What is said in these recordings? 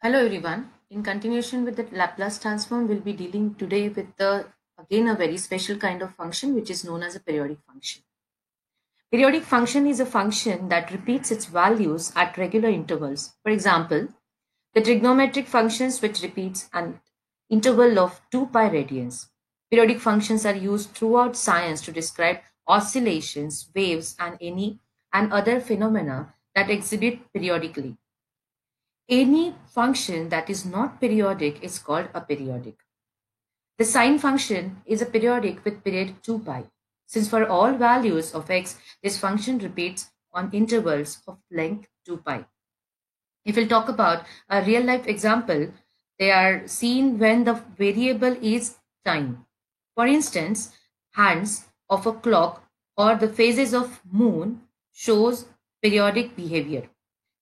Hello everyone. In continuation with the Laplace transform, we'll be dealing today with again a very special kind of function which is known as a periodic function. Periodic function is a function that repeats its values at regular intervals. For example, the trigonometric functions which repeats an interval of 2 pi radians. Periodic functions are used throughout science to describe oscillations, waves and other phenomena that exhibit periodically. Any function that is not periodic is called aperiodic. The sine function is a periodic with period 2 pi. Since for all values of x, this function repeats on intervals of length 2 pi. If we'll talk about a real life example, they are seen when the variable is time. For instance, hands of a clock or the phases of moon shows periodic behavior.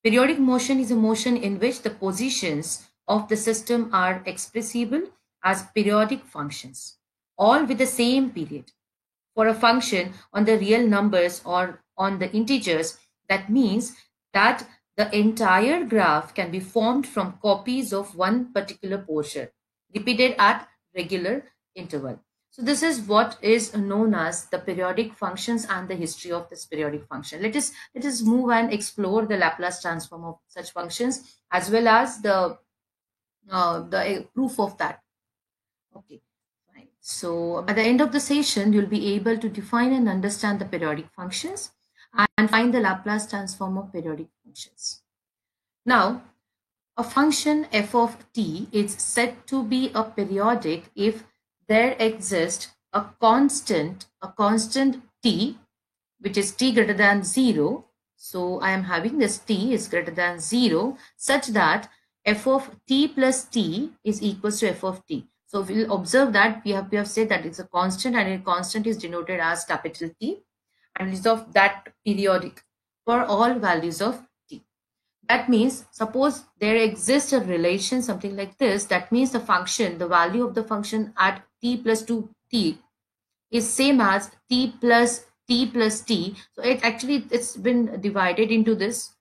Periodic motion is a motion in which the positions of the system are expressible as periodic functions, all with the same period. For a function on the real numbers or on the integers, that means that the entire graph can be formed from copies of one particular portion, repeated at regular interval. So this is what is known as the periodic functions and the history of this periodic function. Let us move and explore the Laplace transform of such functions as well as the proof of that. Okay, fine. So by the end of the session, you'll be able to define and understand the periodic functions and find the Laplace transform of periodic functions. Now, a function f of t is said to be a periodic if there exists a constant t, which is t greater than 0. So I am having this t is greater than 0 such that f of t plus t is equals to f of t. So we'll observe that we have said that it's a constant and a constant is denoted as capital T and is of that periodic for all values of t. That means suppose there exists a relation something like this, that means the function, the value of the function at t plus 2t is same as t plus t. So it's been divided into this.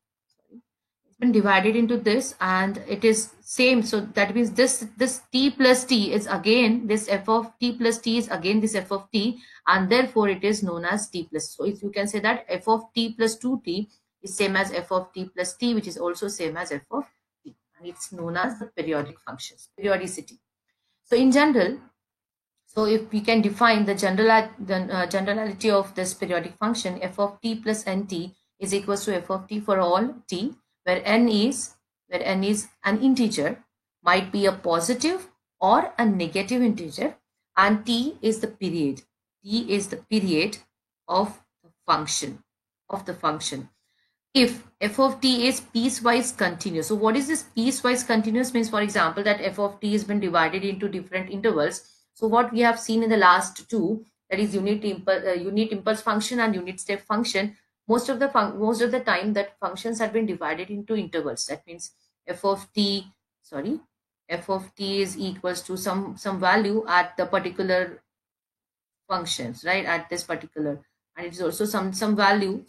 It's been divided into this and it is same. So that means this t plus t is again this f of t plus t is again this f of t, and therefore it is known as t plus. So if you can say that f of t plus 2t is same as f of t plus t, which is also same as f of t, and it's known as the periodic functions, periodicity. So in general, so if we can define the generality of this periodic function, f of t plus nt is equals to f of t for all t, where n is an integer, might be a positive or a negative integer, and t is the period. T is the period of the function if f of t is piecewise continuous. So what is this piecewise continuous means? For example, that f of t has been divided into different intervals. So what we have seen in the last two, that is unit impulse function and unit step function, most of the time that functions have been divided into intervals. That means f of t is equals to some value at the particular functions, right, at this particular, and it is also some value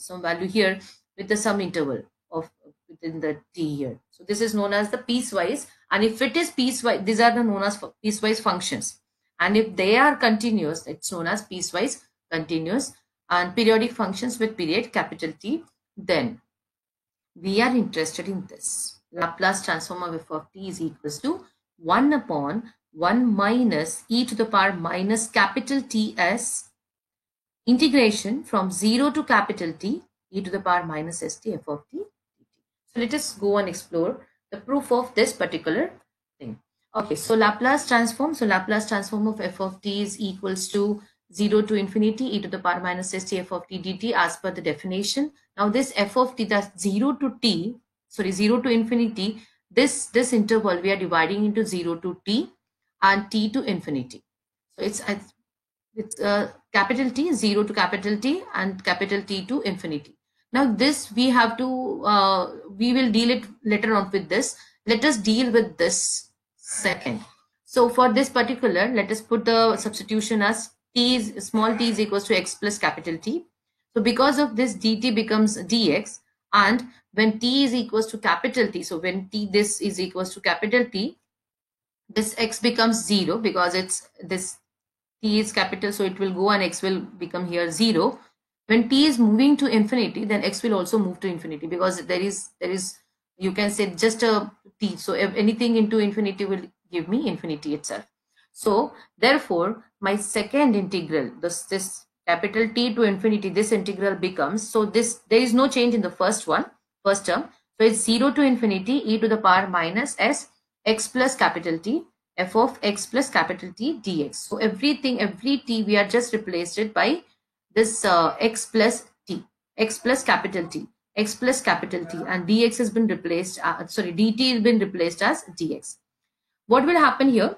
here with the sum interval of within the t here. So this is known as the piecewise, and if it is piecewise, these are the known as piecewise functions, and if they are continuous, it's known as piecewise continuous and periodic functions with period capital T. Then we are interested in this. Laplace transform of f of t is equals to 1 upon 1 minus e to the power minus capital Ts integration from 0 to capital T e to the power minus st f of t dt. So let us go and explore the proof of this particular thing. Okay, so Laplace transform. So Laplace transform of f of t is equals to 0 to infinity e to the power minus st f of t dt as per the definition. Now this f of t, that's 0 to infinity, this interval we are dividing into 0 to t and t to infinity. So it's capital T, 0 to capital T and capital T to infinity. Now this we have to, we will deal it later on with this. Let us deal with this second. So for this particular, let us put the substitution as small t is equals to x plus capital T. So because of this dt becomes dx And when t is equals to capital T, so when this is equals to capital T, this x becomes 0 because it's this t is capital, so it will go and x will become here 0. When t is moving to infinity, then x will also move to infinity, because there is you can say just a t, so if anything into infinity will give me infinity itself. So therefore my second integral, this capital T to infinity, this integral becomes, so this, there is no change in the first term, so it's 0 to infinity e to the power minus s x plus capital T f of x plus capital T dx. So everything, every t, we are just replaced it by this x plus t, x plus capital T, x plus capital T, and dx has been replaced, dt has been replaced as dx. What will happen here?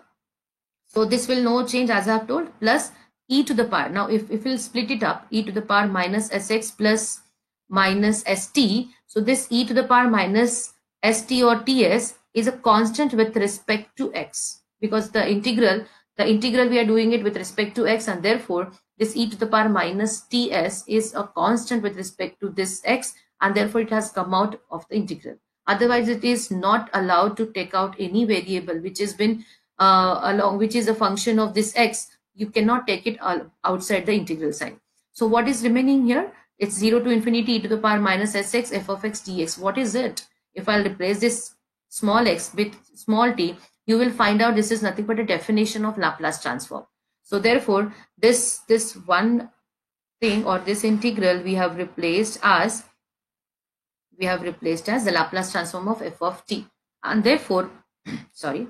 So this will no change, as I have told, plus e to the power. Now if we'll split it up, e to the power minus sx plus minus st, so this e to the power minus st or ts is a constant with respect to x, because the integral we are doing it with respect to x, and therefore this e to the power minus ts is a constant with respect to this x, and therefore it has come out of the integral. Otherwise it is not allowed to take out any variable which has been which is a function of this x. You cannot take it outside the integral sign. So what is remaining here? It's 0 to infinity e to the power minus sx f of x dx. What is it? If I'll replace this small x with small t, you will find out this is nothing but a definition of Laplace transform. So therefore this one thing, or this integral, we have replaced as the Laplace transform of f of t, and therefore sorry.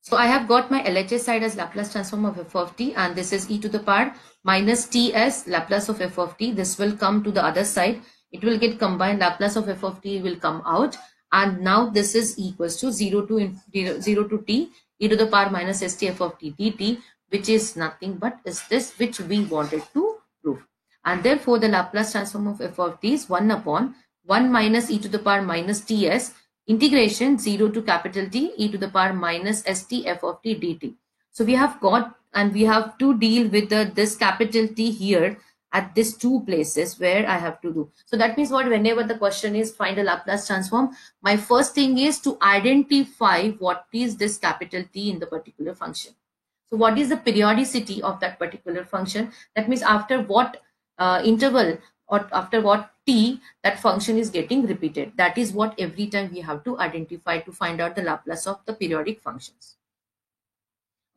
So I have got my LHS side as Laplace transform of f of t, and this is e to the power minus ts Laplace of f of t. This will come to the other side. It will get combined. Laplace of f of t will come out, and now this is equals to 0 to t e to the power minus st f of t dt, which is nothing but is this which we wanted to prove. And therefore the Laplace transform of f of t is 1 upon 1 minus e to the power minus ts integration 0 to capital T e to the power minus st f of t dt. So we have got, and we have to deal with this capital T here at these two places where I have to do. So that means what, whenever the question is find a Laplace transform, my first thing is to identify what is this capital T in the particular function. So what is the periodicity of that particular function? That means after what interval or after what t that function is getting repeated. That is what every time we have to identify to find out the Laplace of the periodic functions.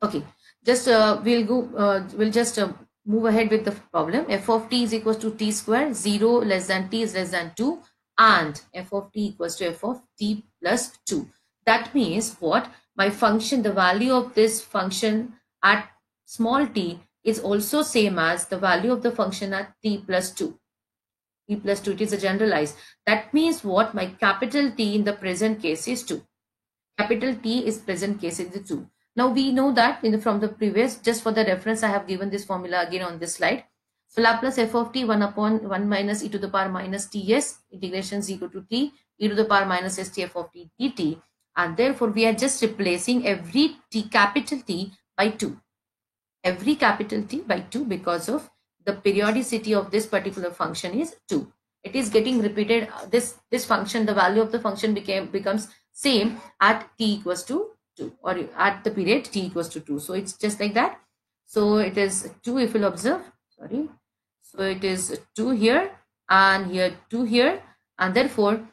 Okay, just we'll just move ahead with the problem. F of t is equals to t square, 0 less than t is less than 2, and f of t equals to f of t plus 2. That means what? My function, the value of this function at small t is also same as the value of the function at t plus 2. T plus 2, it is a generalized. That means what? My capital T in the present case is 2. Capital T is present case is 2. Now we know that from the previous, just for the reference, I have given this formula again on this slide. So Laplace f of t 1 upon 1 minus e to the power minus ts integration 0 to t e to the power minus st f of t dt, and therefore we are just replacing every t capital T by 2. Every capital T by 2, because of the periodicity of this particular function is 2. It is getting repeated. This function, the value of the function becomes same at t equals to 2, or at the period t equals to 2. So it's just like that. So it is 2 if you'll observe. Sorry. So it is 2 here and here 2 here, and therefore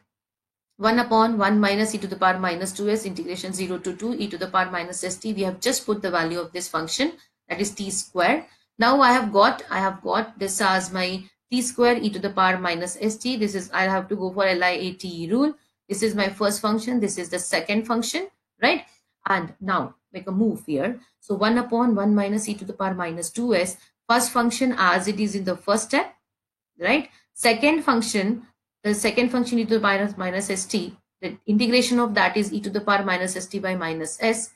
1 upon 1 minus e to the power minus 2s integration 0 to 2 e to the power minus st. We have just put the value of this function, that is t square. Now I have got this as my t square e to the power minus st. This is, I have to go for LIATE rule. This is my first function. This is the second function, right? And now make a move here. So 1 upon 1 minus e to the power minus 2s, first function as it is in the first step, right? Second function, the second function e to the power minus st, the integration of that is e to the power minus st by minus s,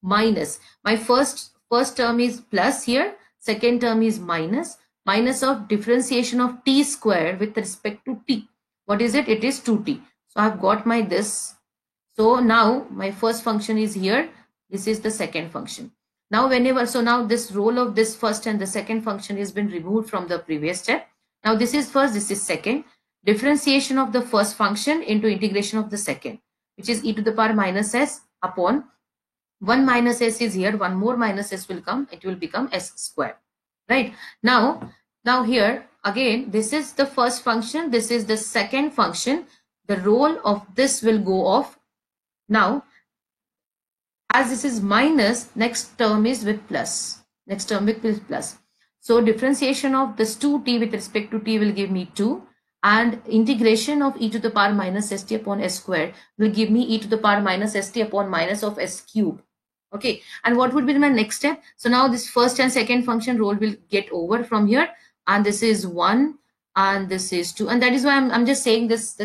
minus my first term is plus here, second term is minus of differentiation of t square with respect to t. What is it? It is 2t. So I've got my this. So now my first function is here. This is the second function. Now whenever, so now this role of this first and the second function has been removed from the previous step. Now this is first, this is second. differentiation of the first function into integration of the second, which is e to the power minus s upon 1 minus s is here, one more minus s will come, it will become s square, right? Now here again, this is the first function, this is the second function, the role of this will go off. Now as this is minus, next term is with plus, next term with plus. So differentiation of this 2t with respect to t will give me 2, and integration of e to the power minus st upon s square will give me e to the power minus st upon minus of s cube. Okay, and what would be my next step? So now this first and second function role will get over from here, and this is 1 and this is 2, and that is why I'm just saying this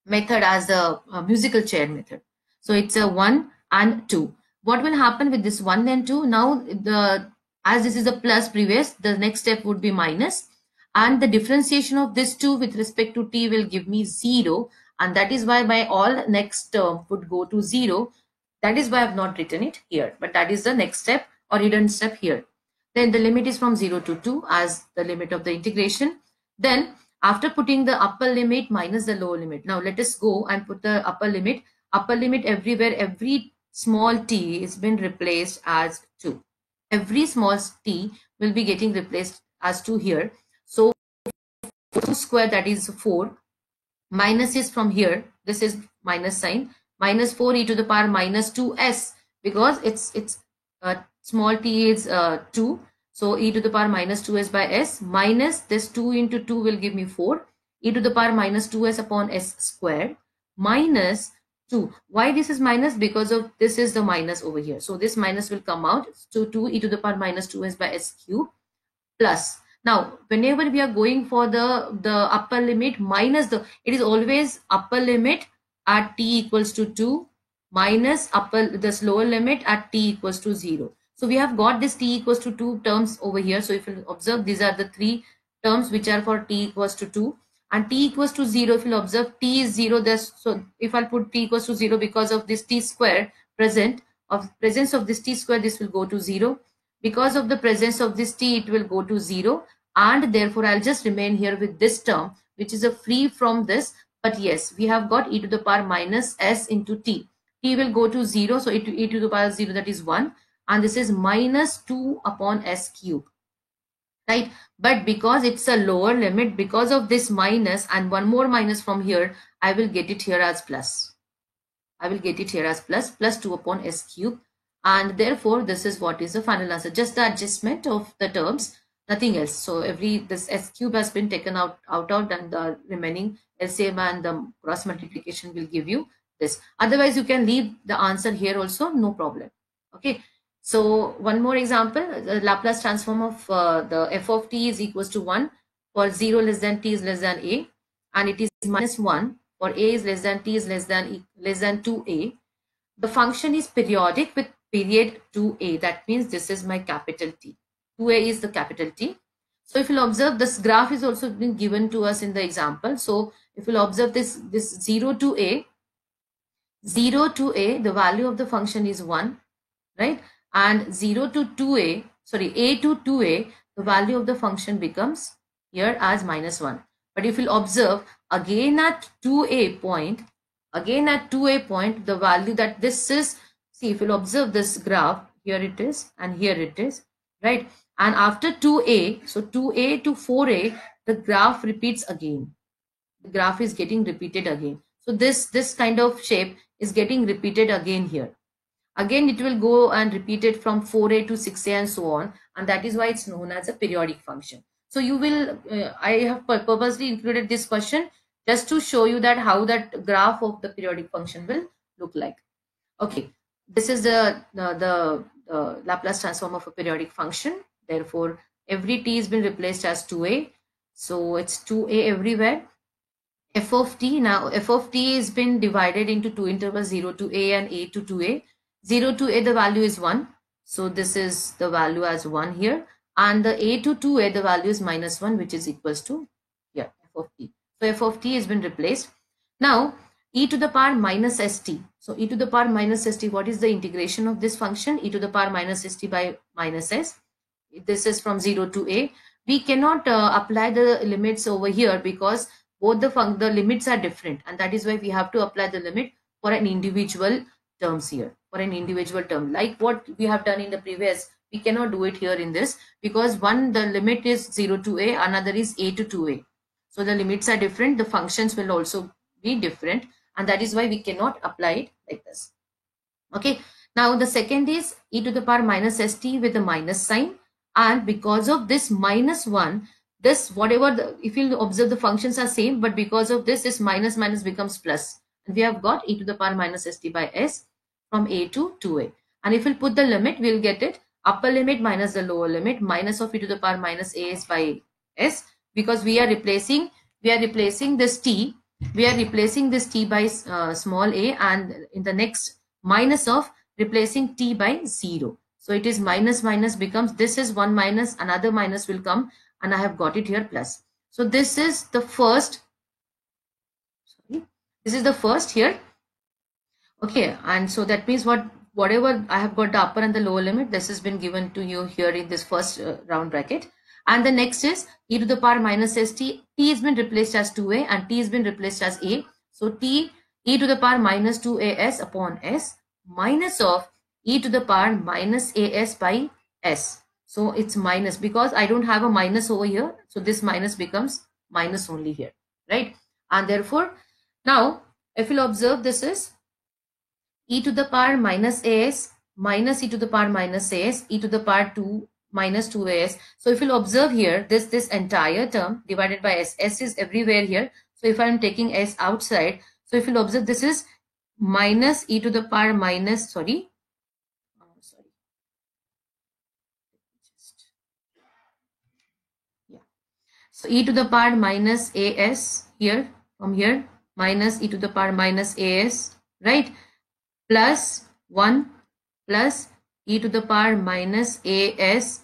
method as the musical chair method. So it's a 1 and 2. What will happen with this 1 and 2? Now as this is a plus previous, the next step would be minus, and the differentiation of this 2 with respect to t will give me 0, and that is why my all next term would go to 0. That is why I have not written it here, but that is the next step or hidden step here. Then the limit is from 0 to 2 as the limit of the integration. Then after putting the upper limit minus the lower limit, now let us go and put the upper limit. Upper limit everywhere, every small t is been replaced as 2. Every small t will be getting replaced as 2 here. So 2 square, that is 4. Minus is from here, this is minus sign, minus 4 e to the power minus 2s, because it's small t is 2. So e to the power minus 2s by s, minus this 2 into 2 will give me 4, e to the power minus 2s upon s square, minus 2. Why this is minus? Because of this is the minus over here. So this minus will come out. So 2 e to the power minus 2s by s cube plus. Now, whenever we are going for the upper limit minus the, it is always upper limit at t equals to 2 minus this lower limit at t equals to 0. So we have got this t equals to 2 terms over here. So if you observe, these are the 3 terms which are for t equals to 2, and t equals to 0. If you observe, t is 0. So if I'll put t equals to 0, because of this t square presence of this t square, this will go to 0. Because of the presence of this t, it will go to 0, and therefore I'll just remain here with this term, which is a free from this. But yes, we have got e to the power minus s into t. T will go to 0, so e to the power 0, that is 1, and this is minus 2 upon s cube, right? But because it's a lower limit, because of this minus and one more minus from here, I will get it here as plus. I will get it here as plus 2 upon s cube, and therefore this is what is the final answer, just the adjustment of the terms, nothing else. So this s cube has been taken out, and the remaining LCM and the cross multiplication will give you this. Otherwise you can leave the answer here also, no problem. Okay, so one more example, the Laplace transform of the f of t is equals to 1 for 0 less than t is less than a, and it is minus 1 for a is less than t is less than 2a. The function is periodic with period 2a. That means this is my capital T. 2a is the capital T. So if you'll observe, this graph is also been given to us in the example. So if you'll observe this 0 to a, the value of the function is 1, right? And 0 to 2a, sorry, a to 2a, the value of the function becomes here as minus 1. But if you'll observe, again at 2a point, the value that this is, see, if you'll observe this graph, here it is and here it is, right? And after 2a, so 2a to 4a, the graph repeats again. The graph is getting repeated again. So this kind of shape is getting repeated again here. Again, it will go and repeat it from 4a to 6a and so on. And that is why it's known as a periodic function. So you will, I have purposely included this question just to show you that how that graph of the periodic function will look like. Okay, this is the Laplace transform of a periodic function. Therefore, every t has been replaced as 2a. So it's 2a everywhere. F of t, now f of t has been divided into two intervals, 0 to a and a to 2a. 0 to a, the value is 1. So this is the value as 1 here. And the a to 2a, the value is minus 1, which is equals to here, f of t. So f of t has been replaced. Now, e to the power minus st. So e to the power minus st, what is the integration of this function? E to the power minus st by minus s. This is from 0 to a. We cannot apply the limits over here because both the limits are different, and that is why we have to apply the limit for an individual terms here, for an individual term. Like what we have done in the previous, we cannot do it here in this, because one, the limit is 0 to a, another is a to 2a. So the limits are different, the functions will also be different, and that is why we cannot apply it like this. Okay, now the second is e to the power minus st with the minus sign, and because of this minus 1, this whatever if you observe, the functions are same, but because of this minus minus becomes plus, and we have got e to the power minus st by s from a to 2a. And if we'll put the limit, we'll get it upper limit minus the lower limit minus of e to the power minus as by s, because we are replacing this t, by small a, and in the next minus of replacing t by 0. So it is minus minus becomes, this is one minus, another minus will come, and I have got it here plus. So this is the first, here. Okay, and so that means whatever I have got the upper and the lower limit, this has been given to you here in this first round bracket. And the next is e to the power minus st, t has been replaced as 2a and t has been replaced as a. So e to the power minus 2as upon s minus of e to the power minus as by s. So it's minus, because I don't have a minus over here, so this minus becomes minus only here, right? And therefore now if you'll observe, this is e to the power minus as minus e to the power minus as e to the power 2 minus 2as. So if you'll observe here, this entire term divided by s is everywhere here. So if I'm taking s outside, so if you'll observe, this is minus e to the power minus, so e to the power minus as here, from here, minus e to the power minus as, right, plus 1 plus e to the power minus as,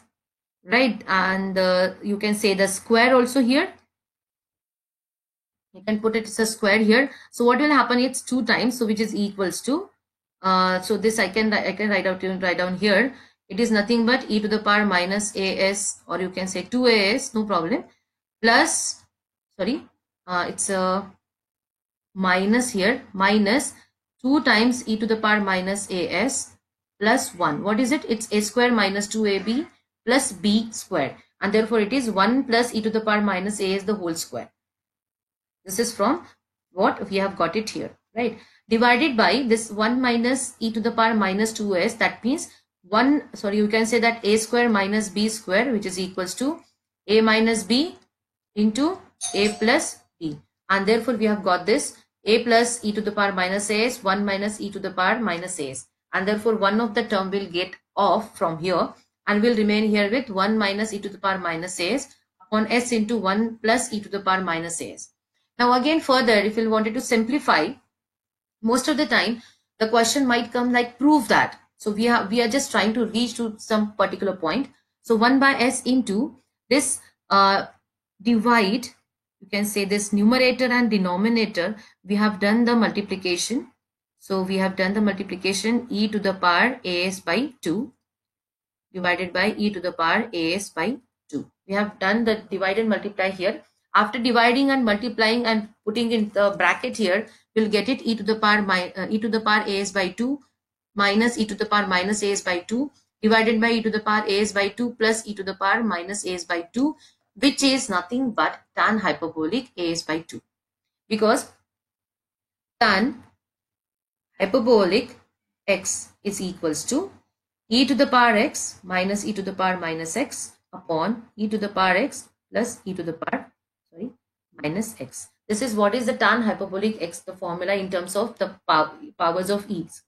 right, and you can say the square also here. You can put it as a square here. So what will happen? It's 2 times, so which is equals to, so this I can write down here. It is nothing but e to the power minus as, or you can say 2as, no problem, plus, it's a minus here, minus 2 times e to the power minus as plus 1. What is it? It's a square minus 2ab plus b square, and therefore it is 1 plus e to the power minus as the whole square. This is from what we have got it here, right? Divided by this 1 minus e to the power minus 2s, that means you can say that a square minus b square, which is equals to a minus b into a plus b, and therefore we have got this a plus e to the power minus as, 1 minus e to the power minus as, and therefore one of the term will get off from here and will remain here with 1 minus e to the power minus as upon s into 1 plus e to the power minus as. Now again further, if you wanted to simplify, most of the time the question might come like prove that. So we are just trying to reach to some particular point. So 1 by s into this divide, you can say this numerator and denominator, we have done the multiplication. So we have done the multiplication e to the power as by 2 divided by e to the power as by 2. We have done the divide and multiply here. After dividing and multiplying and putting in the bracket here, we'll get it e to the power as by 2 minus e to the power minus as by 2 divided by e to the power as by 2 plus e to the power minus as by 2, which is nothing but tan hyperbolic as by 2, because tan hyperbolic x is equals to e to the power x minus e to the power minus x upon e to the power x plus e to the power minus x. This is what is the tan hyperbolic x, the formula in terms of the powers of e's,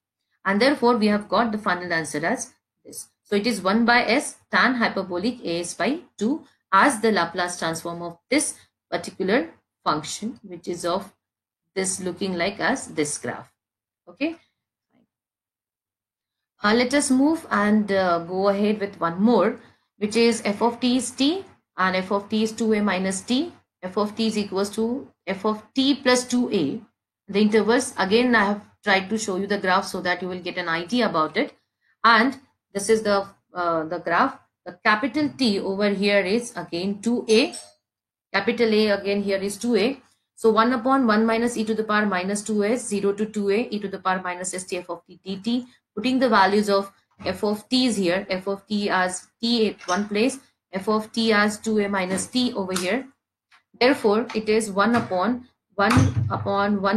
and therefore we have got the final answer as this. So it is 1 by s tan hyperbolic as by 2 as the Laplace transform of this particular function, which is of this looking like as this graph. Okay, let us move and go ahead with one more, which is f of t is t and f of t is 2a minus t. F of t is equals to f of t plus 2a. The intervals, again I have tried to show you the graph so that you will get an idea about it. And this is the graph. The capital T over here is again 2a. Capital A again here is 2a. So 1 upon 1 minus e to the power minus 2s, 0 to 2a, e to the power minus st f of t dt. Putting the values of f of t is here, f of t as t at one place, f of t as 2a minus t over here. Therefore, it is 1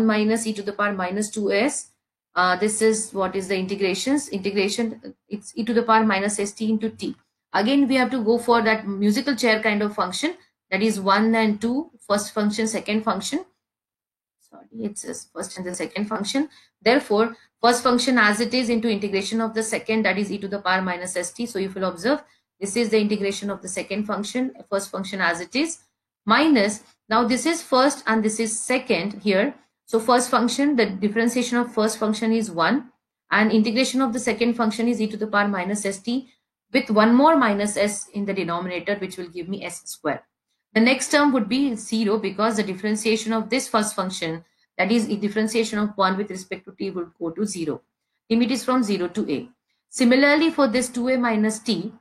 minus e to the power minus 2s. This is what is the integrations. Integration, it's e to the power minus st into t. Again, we have to go for that musical chair kind of function. That is 1 and 2, first function, second function. Sorry, it says first and the second function. Therefore, first function as it is into integration of the second, that is e to the power minus st. So if you'll observe, this is the integration of the second function, first function as it is, minus, now this is first and this is second here. So first function, the differentiation of first function is 1 and integration of the second function is e to the power minus st with one more minus s in the denominator, which will give me s square. The next term would be 0 because the differentiation of this first function, that is a differentiation of 1 with respect to t, would go to 0. Limit is from 0 to a. Similarly, for this 2a minus t,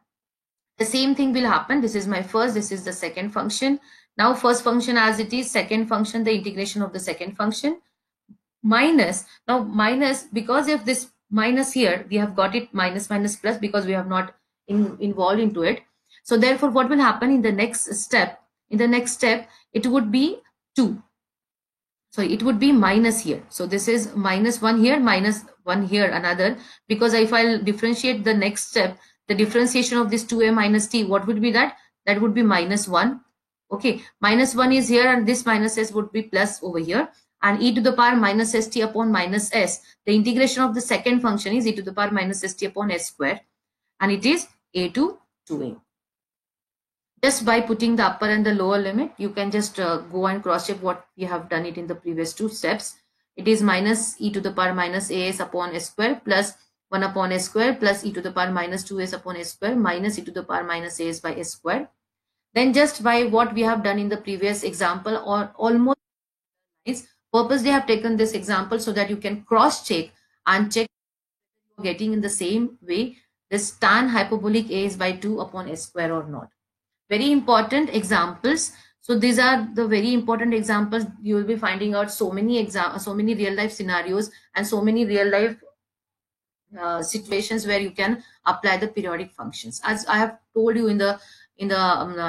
the same thing will happen. This is my first, this is the second function. Now first function as it is, second function, the integration of the second function, minus, now minus, because of this minus here, we have got it minus minus plus because we have not involved into it. So therefore, what will happen in the next step? In the next step, it would be 2. So it would be minus here. So this is minus 1 here, minus 1 here, another. Because if I'll differentiate the next step, the differentiation of this 2a minus t, what would be that? That would be minus 1. Okay, minus 1 is here and this minus s would be plus over here. And e to the power minus st upon minus s, the integration of the second function is e to the power minus st upon s square. And it is a to 2a. Just by putting the upper and the lower limit, you can just go and cross check what we have done it in the previous two steps. It is minus e to the power minus as upon s square plus 1 upon s square plus e to the power minus 2s upon s square minus e to the power minus as by s square. Then just by what we have done in the previous example, or almost purposely have taken this example so that you can cross check and check getting in the same way this tan hyperbolic a is by 2 upon s square or not. Very important examples. So these are the very important examples. You will be finding out so many real life scenarios and so many real life situations where you can apply the periodic functions. As I have told you in the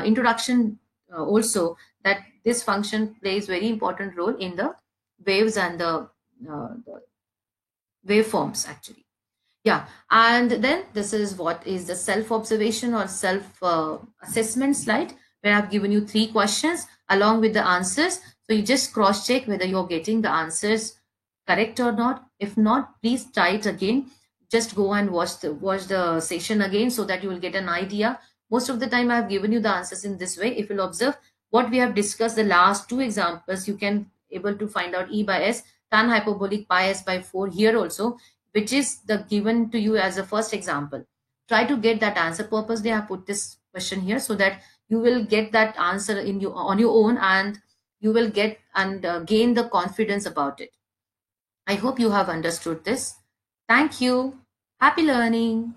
introduction also, that this function plays very important role in the waves and the waveforms actually. Yeah, and then this is what is the self-observation or self-assessment slide, where I've given you 3 questions along with the answers. So you just cross-check whether you're getting the answers correct or not. If not, please try it again. Just go and watch the session again so that you will get an idea. Most of the time I've given you the answers in this way. If you'll observe what we have discussed, the last 2 examples, you can able to find out E by S, tan hyperbolic pi s by 4 here also, which is the given to you as a first example. Try to get that answer. Purposely I have put this question here so that you will get that answer on your own, and you will get and gain the confidence about it. I hope you have understood this. Thank you. Happy learning.